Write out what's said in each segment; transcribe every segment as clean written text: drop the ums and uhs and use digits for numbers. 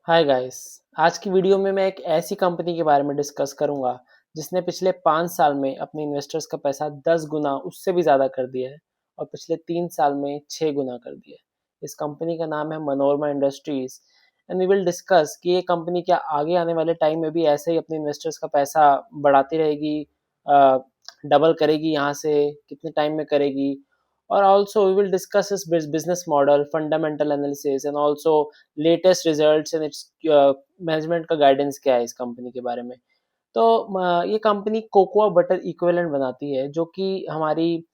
Hi guys. आज की video में मैं एक ऐसी कंपनी के बारे में डिस्कस करूंगा जिसने पिछले 5 साल में अपने इन्वेस्टर्स का पैसा 10 गुना उससे भी ज़्यादा कर दिया है और पिछले 3 साल में 6 गुना कर दिया है। इस कंपनी का नाम है Manorama industries and we will discuss कि ये कंपनी क्या आगे आने वाले टाइम में भी ऐसे ही अपने इन्वेस्टर्स का पैसा बढ़ाती रहेगी, डबल करेगी, यहाँ से कितने टाइम में करेगी। और ऑल्सो वी विल डिस्कस इस business model, fundamental analysis and also latest results and it's management का गाइडेंस क्या है इस कंपनी के बारे में। तो ये कंपनी कोकोआ बटर इक्विवेलेंट बनाती है जो कि हमारी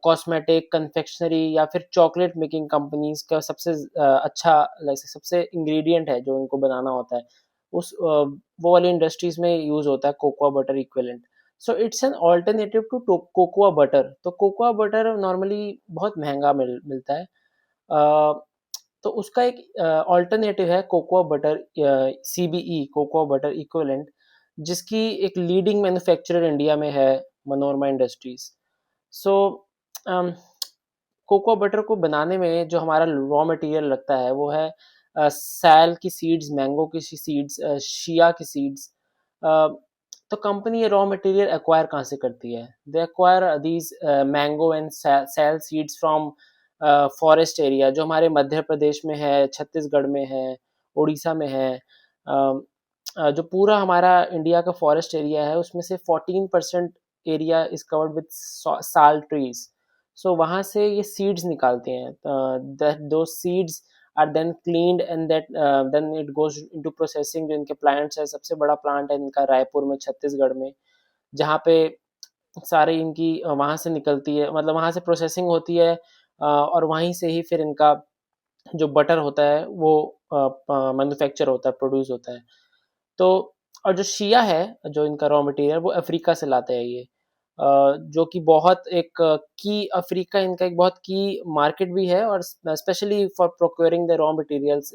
कॉस्मेटिक, कन्फेक्शनरी या फिर चॉकलेट मेकिंग कंपनीज का सबसे अच्छा, सबसे इंग्रेडिएंट है जो इनको बनाना होता है। वो वाली इंडस्ट्रीज में यूज होता है cocoa butter equivalent. So it's an alternative to cocoa butter. तो कोकोआ बटर नॉर्मली बहुत महंगा मिलता है। अ, तो उसका एक ऑल्टरनेटिव है cocoa butter, CBE, cocoa butter equivalent, जिसकी एक लीडिंग मैन्युफैक्चरर इंडिया में है, मनोरमा इंडस्ट्रीज। सो कोकोआ बटर को बनाने में जो हमारा रॉ मटेरियल लगता है वो है सैल की सीड्स, मैंगो की सीड्स, शिया की सीड्स। तो कंपनी ये रॉ मटेरियल एक्वायर कहाँ से करती है? They acquire these mango and sal seeds from forest area जो हमारे मध्य प्रदेश में है, छत्तीसगढ़ में है, उड़ीसा में है। जो पूरा हमारा इंडिया का फॉरेस्ट एरिया है उसमें से 14% area is covered with sal trees. So वहाँ से ये सीड्स निकालते हैं। दो seeds are then cleaned and that then it goes into processing. जो इनके प्लांट्स है, सबसे बड़ा प्लांट है इनका रायपुर में, छत्तीसगढ़ में, जहाँ पे सारे इनकी वहाँ से निकलती है, मतलब वहाँ से प्रोसेसिंग होती है, और वहीं से ही फिर इनका जो बटर होता है वो मैन्युफैक्चर होता है, प्रोड्यूस होता है। तो और जो शिया है, जो इनका रॉ मटेरियल, वो अफ्रीका से लाते हैं ये, जो कि बहुत एक की अफ्रीका इनका एक बहुत की मार्केट भी है। और specially for procuring the raw materials,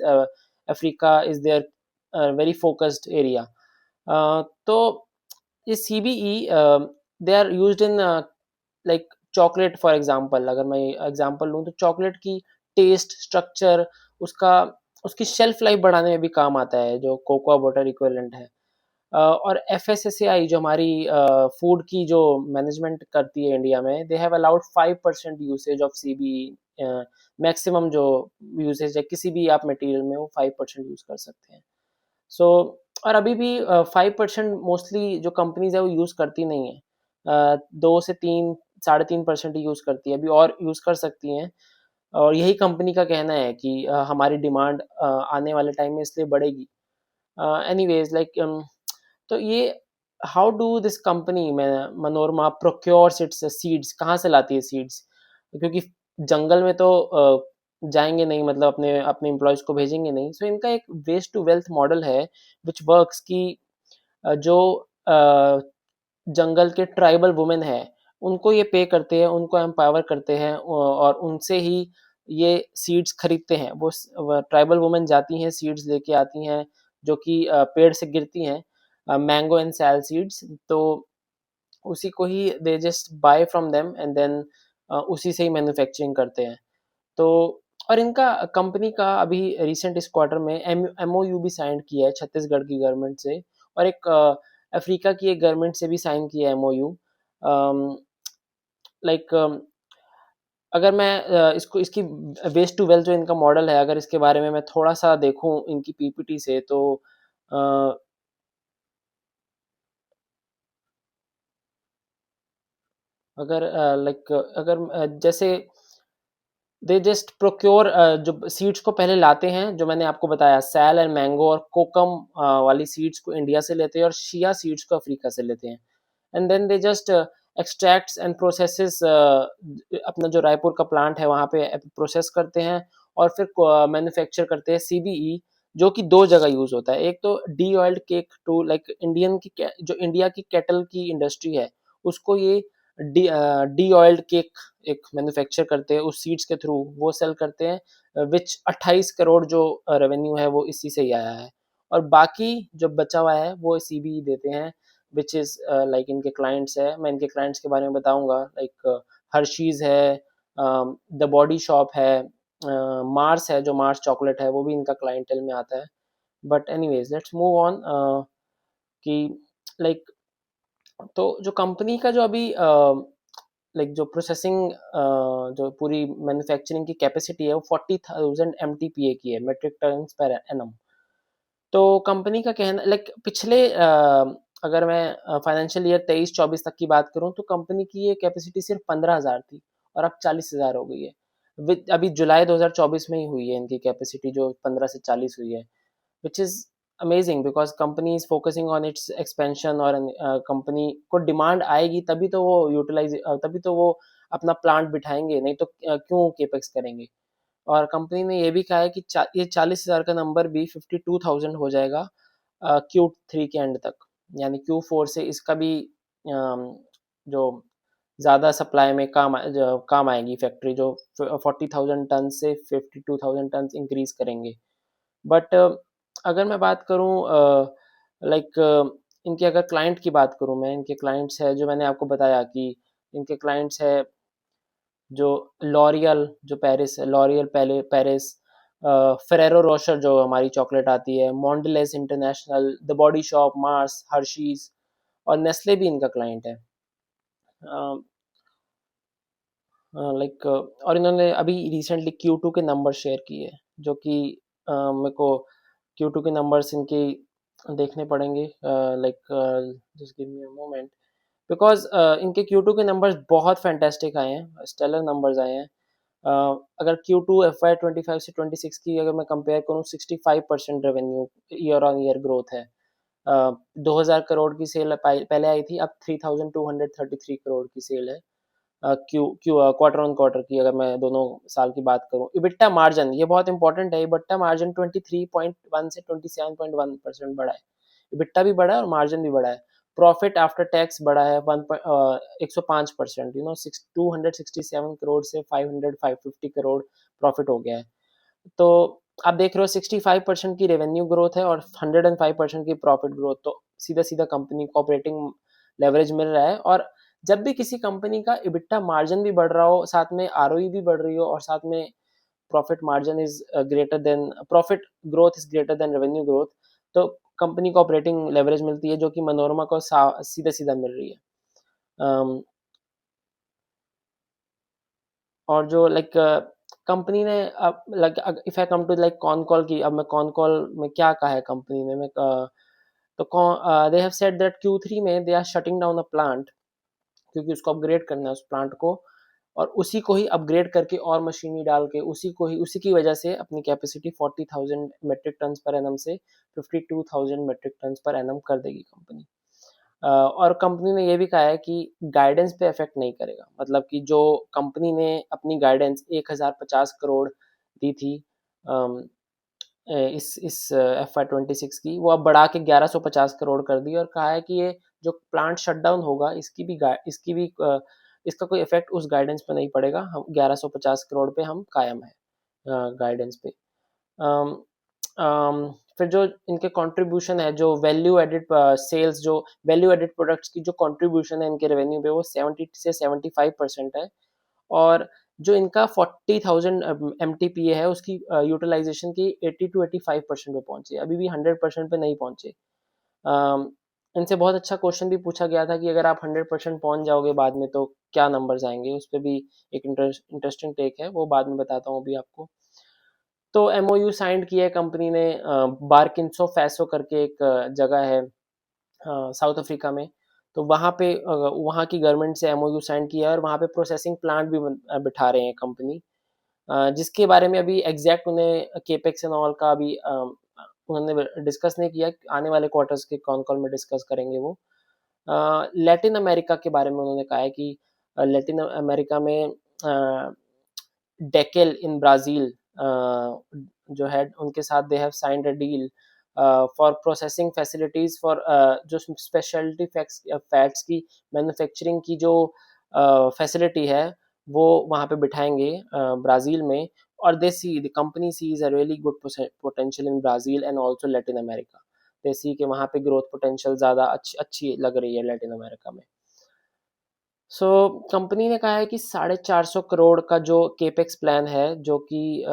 Africa is their very focused area. तो ये CBE they are used in like chocolate. For example अगर मैं एग्जांपल लूँ तो चॉकलेट की टेस्ट, स्ट्रक्चर, उसका उसकी शेल्फ लाइफ बढ़ाने में भी काम आता है जो कोकोआ वाटर इक्विवेलेंट है। और एफएसएसएआई जो हमारी फूड की जो मैनेजमेंट करती है इंडिया में, they have allowed 5% usage of CBE. Maximum जो यूसेज है किसी भी आप मटेरियल में, वो 5% यूज कर सकते हैं। सो और अभी भी 5% मोस्टली जो कंपनीज है वो यूज करती नहीं है। 2 से 3, 3.5% ही यूज करती है, अभी और यूज कर सकती हैं। और यही कंपनी का कहना है कि हमारी डिमांड आने वाले टाइम में इसलिए बढ़ेगी। एनीवेज लाइक, तो ये how do this company Manorama procures its seeds, कहाँ से लाती है सीड्स? क्योंकि जंगल में तो जाएंगे नहीं, मतलब अपने अपने एम्प्लॉयज को भेजेंगे नहीं। सो इनका एक वेस्ट टू वेल्थ मॉडल है विच वर्क्स की जो अ, जंगल के ट्राइबल वुमेन है उनको ये पे करते हैं, उनको एम्पावर करते हैं, और उनसे ही ये सीड्स खरीदते हैं। वो ट्राइबल वुमेन जाती हैं, सीड्स लेके आती हैं जो कि पेड़ से गिरती हैं, मैंगो एंड सैल सीड्स। तो उसी को ही they just buy from them and then उसी से ही मैन्युफैक्चरिंग करते हैं। तो और इनका कंपनी का अभी रिसेंट इस क्वार्टर में एमओयू भी साइन किया है छत्तीसगढ़ की गवर्नमेंट से, और एक अफ्रीका की एक गवर्नमेंट से भी साइन किया है एमओयू। लाइक अगर मैं इसको इसकी वेस्ट टू वेल्थ जो इनका मॉडल है, अगर इसके बारे में मैं थोड़ा सा देखूं इनकी पीपीटी से, तो अ, अगर लाइक अगर जैसे दे जस्ट प्रोक्योर, जो सीड्स को पहले लाते हैं, जो मैंने आपको बताया, सैल एंड मैंगो और कोकम वाली सीड्स को इंडिया से लेते हैं और शिया सीड्स को अफ्रीका से लेते हैं। And then they just extracts and processes, अपना जो रायपुर का प्लांट है वहाँ पे प्रोसेस करते हैं और फिर मैन्युफैक्चर करते हैं सीबीई, जो कि दो जगह यूज होता है। एक तो deoiled cake, to like Indian की जो इंडिया की केटल की इंडस्ट्री है उसको ये डी ऑयल्ड केक एक मैन्युफैक्चर करते हैं उस सीड्स के थ्रू, वो सेल करते हैं, विच 28 करोड़ जो रेवेन्यू है वो इसी से ही आया है। और बाकी जो बचा हुआ है वो सीबीई देते हैं, विच इज़ लाइक इनके क्लाइंट्स है। मैं इनके क्लाइंट्स के बारे में बताऊंगा, लाइक हर्शीज़ है, द बॉडी शॉप है, मार्स है, जो मार्स चॉकलेट है वो भी इनका क्लाइंटेल में आता है। But anyways let's move on कि लाइक तो जो कंपनी का जो अभी लाइक जो प्रोसेसिंग जो पूरी मैन्युफैक्चरिंग की कैपेसिटी है वो 40,000 MTPA की है, मेट्रिक टन पर एनम। तो कंपनी का कहना लाइक पिछले अगर मैं फाइनेंशियल ईयर 23-24 तक की बात करूं तो कंपनी की ये कैपेसिटी सिर्फ 15,000 थी और अब 40,000 हो गई है। अभी जुलाई 2024 में ही हुई है इनकी कैपेसिटी जो 15 से 40 हुई है, which is amazing because company is focusing on its expansion और कंपनी को डिमांड आएगी तभी तो वो यूटिलाइज तभी तो वो अपना प्लांट बिठाएंगे, नहीं तो क्यों केपेक्स करेंगे। और कंपनी ने ये भी कहा है कि ये 40,000 का नंबर भी 52,000 हो जाएगा Q3 के एंड तक, यानी Q4 से इसका भी जो ज़्यादा सप्लाई में काम आएगी फैक्ट्री, जो 40,000 टन से 52,000 टन इंक्रीज करेंगे। बट अगर मैं बात करूँ लाइक इनके अगर क्लाइंट की बात करूँ, मैं इनके क्लाइंट्स है जो मैंने आपको बताया कि इनके क्लाइंट्स है जो लॉरियल जो पेरिस है, लॉरियल पेरिस, फेरेरो रोशर जो हमारी चॉकलेट आती है, Mondelez International, the Body Shop, Mars, Hershey's और नेस्ले भी इनका क्लाइंट है। लाइक और इन्होंने अभी रिसेंटली Q2 के नंबर शेयर किए जो कि मेरे को Q2 के नंबर्स इनके देखने पड़ेंगे, like just give me a moment because इनके Q2 के नंबर्स बहुत फैंटेस्टिक आए हैं, स्टेलर नंबर्स आए हैं। अगर Q2 FY25 से 26 की अगर मैं कंपेयर करूँ, 65% revenue year on year growth है। 2,000 करोड़ की सेल पहले आई थी, अब 3,233 करोड़ की सेल है। Q Q quarter on quarter की अगर मैं दोनों साल की बात करूं। इबिट्टा मार्जिन ये बहुत इंपॉर्टेंट है, इबिट्टा मार्जिन 23.1 से 27.1% बढ़ा है। इबिट्टा भी बढ़ा है और मार्जिन भी बढ़ा है। प्रॉफिट आफ्टर टैक्स बढ़ा है 105%, 267 करोड़ से 550 करोड़ प्रॉफिट हो गया है। तो आप देख रहे हो 65% की रेवेन्यू ग्रोथ है और 105% की प्रॉफिट ग्रोथ, तो सीधा सीधा कंपनी को ऑपरेटिंग लेवरेज मिल रहा है। और जब भी किसी कंपनी का इबिट्टा मार्जिन भी बढ़ रहा हो, साथ में आरओई भी बढ़ रही हो और साथ में profit margin is greater than profit growth is greater than revenue growth, तो कंपनी को ऑपरेटिंग लेवरेज मिलती है जो कि मनोरमा को सीधा सीधा मिल रही है। और जो लाइक कंपनी ने अब like if I come to like con call की, अब मैं कॉन कॉल में क्या कहा है कंपनी ने, मैं तो they have said that Q3 में they are shutting down a plant, क्योंकि उसको अपग्रेड करना है उस प्लांट को, और उसी को ही अपग्रेड करके और मशीनरी डाल के उसी की वजह से अपनी capacity 40,000 metric tonne per annum से 52,000 मेट्रिक टन पर एनम कर देगी कंपनी। और कंपनी ने ये भी कहा है कि गाइडेंस पे इफेक्ट नहीं करेगा, मतलब कि जो कंपनी ने अपनी गाइडेंस 1,050 करोड़ दी थी इस FY26 की, वो अब बढ़ा के 1,150 करोड़ कर दी और कहा है कि ये जो प्लांट शटडाउन होगा इसका कोई इफेक्ट उस गाइडेंस पे नहीं पड़ेगा, हम 1,150 करोड़ पे हम कायम है गाइडेंस पे। अम, फिर जो इनके कंट्रीब्यूशन है, जो वैल्यू एडेड सेल्स, जो वैल्यू एडेड प्रोडक्ट्स की जो कंट्रीब्यूशन है इनके रेवेन्यू पे, वो 70 से 75% है। और जो इनका 40,000 MTPA है उसकी यूटिलाइजेशन की 80 to 85% पे पहुंचे, अभी भी 100% पे नहीं पहुंचे। अम, इनसे बहुत अच्छा क्वेश्चन भी पूछा गया था कि अगर आप 100% पहुंच जाओगे बाद में तो क्या नंबर्स आएंगे, उस पर भी एक इंटरेस्टिंग टेक है, वो बाद में बताता हूँ अभी आपको। तो MOU साइंड किया है कंपनी ने, बार्किंसो फैसो करके एक जगह है साउथ अफ्रीका में, तो वहाँ पे वहाँ की गवर्नमेंट से MOU साइन किया है और वहाँ पे प्रोसेसिंग प्लांट भी बिठा रहे हैं कंपनी, जिसके बारे में अभी एग्जैक्ट उन्हें केपेक्स एंड ऑल का अभी उन्होंने डिस्कस नहीं किया, आने वाले क्वार्टर्स के कॉन कॉल में डिस्कस करेंगे वो। लैटिन अमेरिका के बारे में उन्होंने कहा है कि लैटिन अमेरिका में डेकेल इन ब्राज़ील जो है उनके साथ they have signed a deal for processing facilities for जो स्पेशलिटी फैट्स की मैन्युफैक्चरिंग की जो फैसिलिटी है वो वहाँ पे बिठाएंगे ब्राज़ील में। और they see the company sees a really good potential in Brazil and also Latin America. They see कि वहाँ पे ग्रोथ पोटेंशियल ज़्यादा अच्छी लग रही है लैटिन अमेरिका में। सो कंपनी ने कहा है कि 450 करोड़ का जो केपेक्स प्लान है, जो कि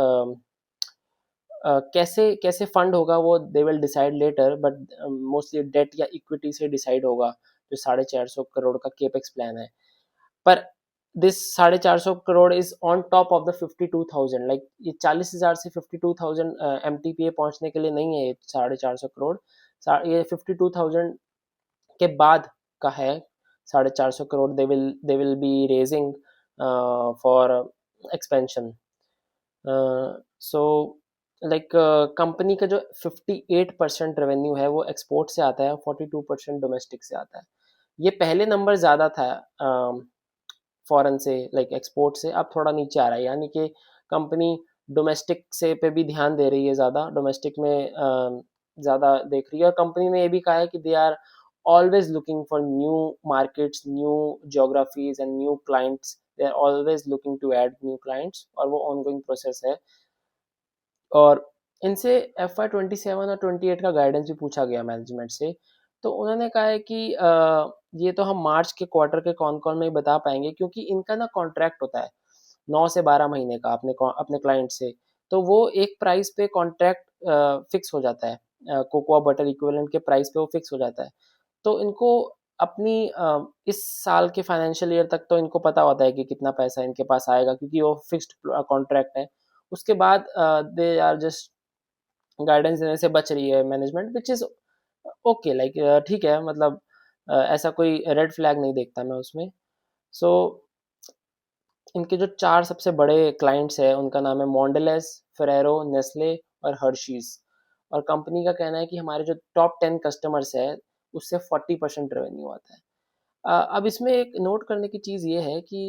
कैसे कैसे फंड होगा वो they will decide later, but mostly debt या इक्विटी से डिसाइड होगा जो 450 करोड़ का केपेक्स प्लान है। पर this 450 crore is on top of the 52,000, like ये 40,000 से 52,000 एमटीपीए पहुंचने के लिए नहीं है ये 450 करोड़। ये 52,000 के बाद का है 450 crore, they will be raising for expansion. So like company का जो 58% रेवेन्यू है वो एक्सपोर्ट से आता है, 42% डोमेस्टिक से आता है। ये पहले नंबर ज़्यादा था फॉरेन से, लाइक एक्सपोर्ट से, अब थोड़ा नीचे आ रहा है, यानी कि कंपनी डोमेस्टिक से पे भी ध्यान दे रही है ज़्यादा, डोमेस्टिक में ज़्यादा देख रही है। और कंपनी ने ये भी कहा है कि they are always looking for new markets, new geographies and new clients, they are always looking to add new clients, और वो ऑनगोइंग प्रोसेस है। और इनसे FY 27 और 28 का गाइडेंस भी पूछा गया मैनेजमेंट से, तो उन्होंने कहा है कि ये तो हम मार्च के क्वार्टर के कौन कौन में ही बता पाएंगे, क्योंकि इनका ना कॉन्ट्रैक्ट होता है 9 से 12 महीने का अपने अपने क्लाइंट से। तो वो एक प्राइस पे कॉन्ट्रैक्ट फिक्स हो जाता है, कोकोआ बटर इक्विवेलेंट के प्राइस पे वो फिक्स हो जाता है। तो इनको अपनी इस साल के फाइनेंशियल ईयर तक तो इनको पता होता है कि कितना पैसा इनके पास आएगा, क्योंकि वो फिक्स्ड कॉन्ट्रैक्ट है। उसके बाद दे आर जस्ट गाइडेंस देने से बच रही है management, which is okay, like ठीक है, मतलब ऐसा कोई रेड फ्लैग नहीं देखता मैं उसमें। सो इनके जो 4 सबसे बड़े क्लाइंट्स हैं उनका नाम है मोंडेलेस, फेरेरो, नेस्ले और हर्शीज़। और कंपनी का कहना है कि हमारे जो टॉप 10 कस्टमर्स हैं उससे 40% रेवेन्यू आता है। अब इसमें एक नोट करने की चीज़ ये है कि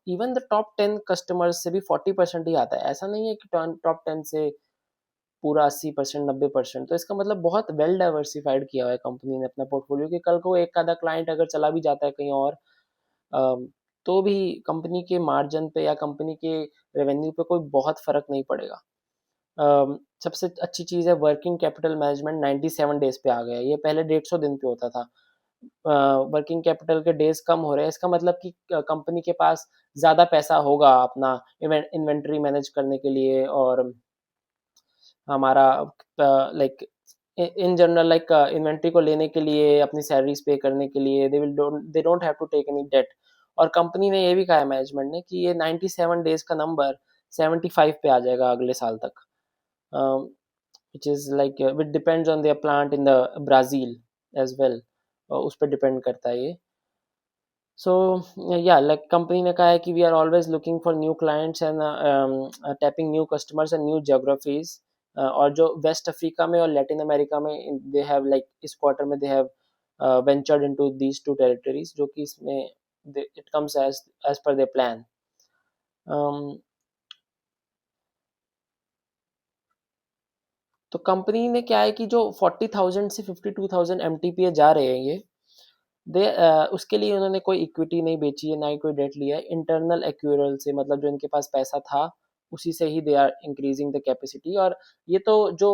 इवन द टॉप 10 कस्टमर्स से भी 40% ही आता है। ऐसा नहीं है कि टॉप 10 से पूरा 80%, 90%। तो इसका मतलब बहुत वेल डाइवर्सिफाइड किया हुआ है कंपनी ने अपना पोर्टफोलियो, कि कल को एक आधा क्लाइंट अगर चला भी जाता है कहीं और, अम, तो भी कंपनी के मार्जिन पे या कंपनी के रेवेन्यू पे कोई बहुत फर्क नहीं पड़ेगा। सबसे अच्छी चीज़ है वर्किंग कैपिटल मैनेजमेंट 97 डेज पे आ गया है, ये पहले 150 दिन पे होता था। वर्किंग कैपिटल के डेज कम हो रहे हैं, इसका मतलब कि कंपनी के पास ज़्यादा पैसा होगा अपना इन्वेंट्री मैनेज करने के लिए, और हमारा like in general, like inventory को लेने के लिए, अपनी सैलरीज पे करने के लिए, they don't have to take any debt. और कंपनी ने ये भी कहा है मैनेजमेंट ने कि ये 97 डेज का नंबर 75 पे आ जाएगा अगले साल तक, which is like which depends on their plant in the Brazil as well, उस पर डिपेंड करता है ये। सो या लाइक कंपनी ने कहा है कि we are always looking for new clients and tapping new customers and new geographies. और जो वेस्ट अफ्रीका में और लैटिन अमेरिका में दे हैव, लाइक इस क्वार्टर में they have ventured into these two territories, जो कि इसमें it comes as per their plan. तो कंपनी ने क्या है कि जो 40,000 से 52,000 एमटीपीए जा रहे हैं ये, उसके लिए उन्होंने कोई इक्विटी नहीं बेची है, ना ही कोई डेट लिया है। इंटरनल एक्यूरल से, मतलब जो इनके पास पैसा था उसी से ही they are increasing the capacity. और ये तो जो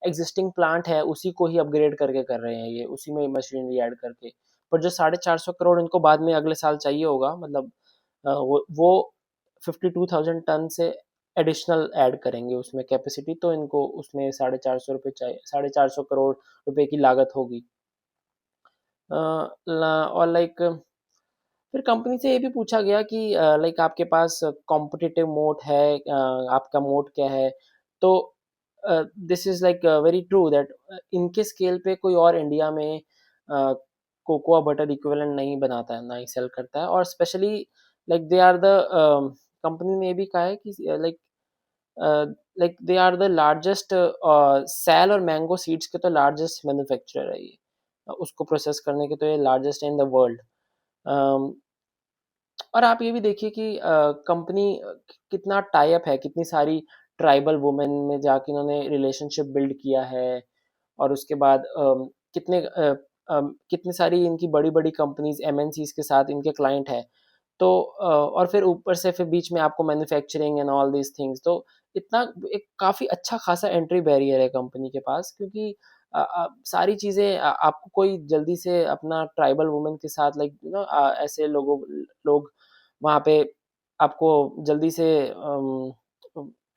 एग्जिस्टिंग प्लांट है उसी को ही अपग्रेड करके कर रहे हैं, ये उसी में मशीनरी ऐड करके। पर जो 450 करोड़ इनको बाद में अगले साल चाहिए होगा, मतलब वो 52,000 टन से एडिशनल ऐड करेंगे उसमें कैपेसिटी, तो इनको उसमें 450 रुपये चाहिए, 450 करोड़ रुपए की लागत होगी। और लाइक फिर कंपनी से ये भी पूछा गया कि लाइक आपके पास कॉम्पिटिटिव मोट है, आपका मोट क्या है। तो this is like very true that इनके स्केल पे कोई और इंडिया में कोकोआ बटर इक्विवेलेंट नहीं बनाता है, ना ही सेल करता है। और specially like they are the, company ने ये भी कहा है कि like they are the largest, sal और मैंगो सीड्स के तो लार्जेस्ट मैन्युफैक्चरर है ये, उसको प्रोसेस करने के तो ये लार्जेस्ट है इन द वर्ल्ड। और आप ये भी देखिए कि कंपनी कितना टाई अप है, कितनी सारी ट्राइबल वुमेन में जाके इन्होंने रिलेशनशिप बिल्ड किया है। और उसके बाद कितनी सारी इनकी बड़ी-बड़ी कंपनीज़ एमएनसीज़ के साथ इनके क्लाइंट हैं। तो और फिर ऊपर से फिर बीच में आपको manufacturing and all these things, तो इतना एक काफ़ी अच्छा खासा एंट्री बैरियर है कंपनी के पास, क्योंकि सारी चीज़ें आपको कोई जल्दी से अपना ट्राइबल वुमेन के साथ, लाइक ऐसे लोग वहाँ पे आपको जल्दी से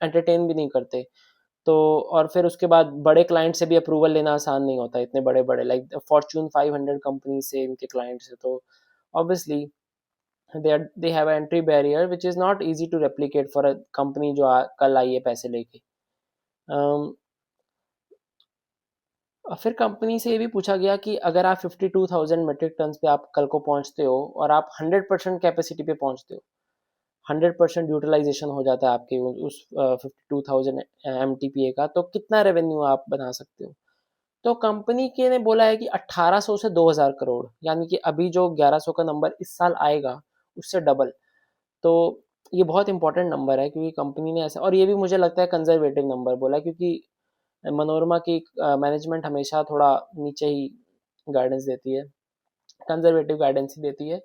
एंटरटेन भी नहीं करते। तो और फिर उसके बाद बड़े क्लाइंट से भी अप्रूवल लेना आसान नहीं होता, इतने बड़े-बड़े लाइक फॉर्च्यून 500 कंपनी से इनके क्लाइंट्स हैं, तो obviously they have an entry barrier which is not easy to replicate for a company जो कल आई है पैसे लेके। अम, और फिर कंपनी से ये भी पूछा गया कि अगर आप 52,000 मीट्रिक टन्स पे आप कल को पहुंचते हो और आप 100% कैपेसिटी पे पहुंचते हो, 100% यूटिलाइजेशन हो जाता है आपके उस 52,000 एम का, तो कितना रेवेन्यू आप बना सकते हो? तो कंपनी के ने बोला है कि 1800 से 2000 करोड़, यानी कि अभी जो 1100 का नंबर इस साल आएगा उससे डबल। तो ये बहुत इंपॉर्टेंट नंबर है क्योंकि कंपनी ने ऐसा, और ये भी मुझे लगता है कंजर्वेटिव नंबर बोला है, क्योंकि मनोरमा की मैनेजमेंट हमेशा थोड़ा नीचे ही गाइडेंस देती है, कंजर्वेटिव गाइडेंस ही देती है।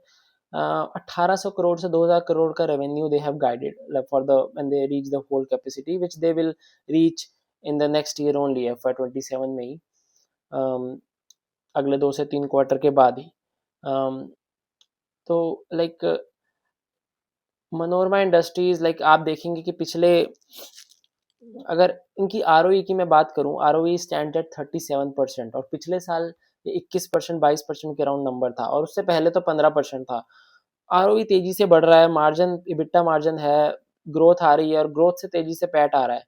1800 करोड़ से 2000 करोड़ का revenue they have guided for the when they reach the whole capacity which they will reach in the next year only, FY 27 में ही, अगले 2 से 3 क्वार्टर के बाद ही। तो लाइक मनोरमा इंडस्ट्रीज, लाइक आप देखेंगे कि पिछले, अगर इनकी आरओई की मैं बात करूं, आरओई स्टैंड एट 37%, और पिछले साल ये 21% 22% के राउंड नंबर था, और उससे पहले तो 15% था। आरओई तेजी से बढ़ रहा है, मार्जिन इबिट्टा मार्जिन है, ग्रोथ आ रही है, और ग्रोथ से तेजी से पैट आ रहा है।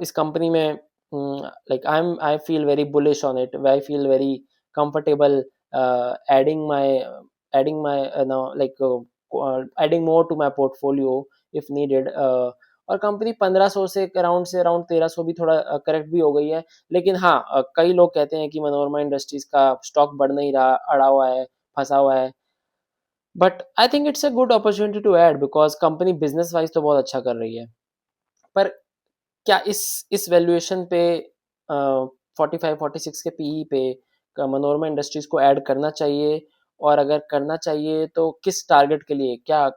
इस कंपनी में like I feel very bullish on it, I feel very comfortable adding my adding my like adding more to my portfolio if needed. और कंपनी 1500 से अराउंड 1300 भी थोड़ा करेक्ट भी हो गई है, लेकिन हाँ, कई लोग कहते हैं कि मनोरमा इंडस्ट्रीज का स्टॉक बढ़ नहीं रहा, अड़ा हुआ है, फंसा हुआ है। But I think it's a good opportunity to add because company business wise तो बहुत अच्छा कर रही है। पर क्या इस वैल्यूएशन पे 45-46 के पीई पे मनोरमा इंडस्ट्रीज को ऐड करना चाहिए? और अगर करना चाहिए तो किस टारगेट के लिए, क्या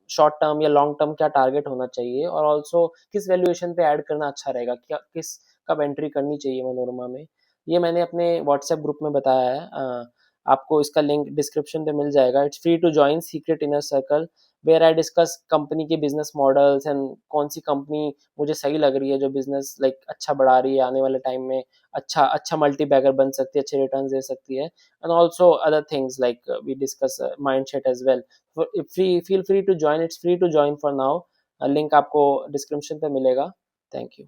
शॉर्ट टर्म या लॉन्ग टर्म क्या टारगेट होना चाहिए, और ऑल्सो किस वैल्यूएशन पे ऐड करना अच्छा रहेगा, क्या किस कब एंट्री करनी चाहिए मनोरमा में? ये मैंने अपने व्हाट्सएप ग्रुप में बताया है। आपको इसका लिंक डिस्क्रिप्शन पे मिल जाएगा। It's free to join secret inner circle where I discuss company के बिजनेस मॉडल्स एंड कौन सी कंपनी मुझे सही लग रही है जो बिजनेस लाइक अच्छा बढ़ा रही है, आने वाले टाइम में अच्छा अच्छा मल्टी बैगर बन सकती है, अच्छे रिटर्न दे सकती है, and also other things like we discuss mind set as well. Feel free to join, it's free to join for now. Link आपको डिस्क्रिप्शन पे मिलेगा। Thank you.